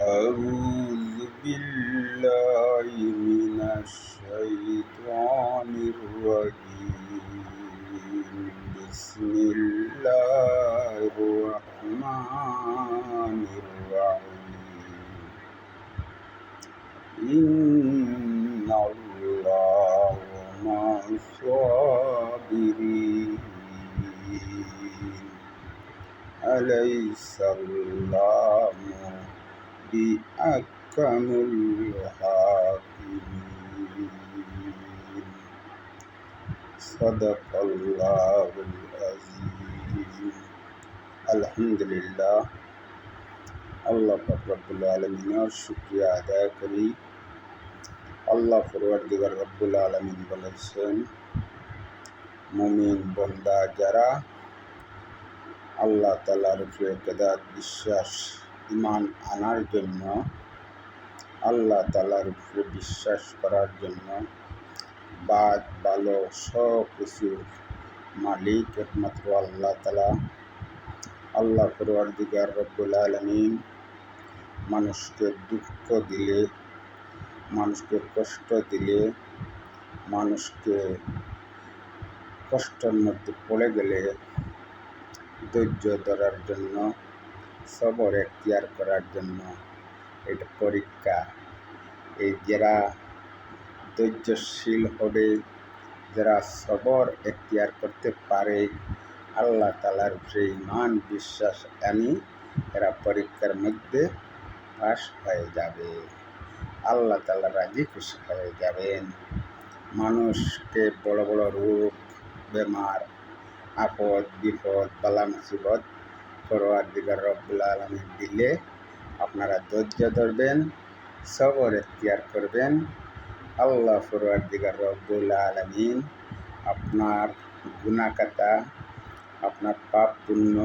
أعوذ بالله من الشيطان الرجيم بسم الله الرحمن الرحيم إن الله مع الصابرين أليس الله بأحكم الحاكمين صدق الله العظيم আলহামদুলিল্লাহ আল্লাহ পাক রব্বুল আলামিনের শুকরিয়া আদায় করি। আল্লাহ পরওয়ারদিগার রব্বুল আলামিন বলেছেন, মুমিন বান্দা যারা আল্লাহ তাআলার উপরে কেদাত বিশ্বাস ঈমান আনার জন্য, আল্লাহ তাআলার উপরে বিশ্বাস করার জন্য, বাদ ভালো সব কিছুর মালিক একমাত্র আল্লাহ তাআলা। আল্লাহ পরওয়ারদিগার রব্বুল আলামিন মানুষকে দুঃখ দিলে, মানুষকে কষ্ট দিলে, মানুষকে কষ্টের মধ্যে পড়ে গেলে ধৈর্য ধরার জন্য, সবর এখতিয়ার করার জন্য এটা পরীক্ষা। এই যারা ধৈর্যশীল হবে, যারা সবর এখতিয়ার করতে পারে, আল্লাহ তাআলার উপরে ঈমান বিশ্বাস আনি এরা পরীক্ষার মধ্যে পাস হয়ে যাবে, আল্লাহ তাআলা রাজি খুশি হয়ে যাবেন। মানুষকে বড় বড় রোগ বেমার, আপদ বিপদ, বালা মুসিবত পরওয়ারদিগার রব্বুল আলামিন দিলে আপনারা ধৈর্য ধরবেন, সবর এখতিয়ার করবেন। আল্লাহ পরওয়ারদিগার রব্বুল আলামিন আপনার গুনাহ খাতা, আপনার পাপ পুণ্য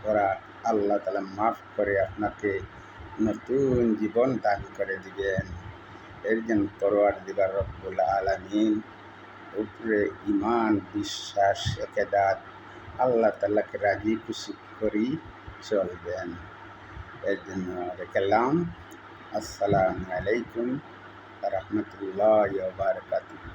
ওরা আল্লাহ তাআলা মাফ করে আপনাকে নতুন জীবন দান করে দিবেন। এর জন্য পরওয়ারদিগার রব্বুল আলামিন উপরে ঈমান বিশ্বাস একেদাত আল্লাহ তাআলাকে রাজি খুশি করি চলবেন। এর জন্য রেখেলাম। আসসালামু আলাইকুম ওয়া রাহমাতুল্লাহি ওয়া বারাকাতুহু।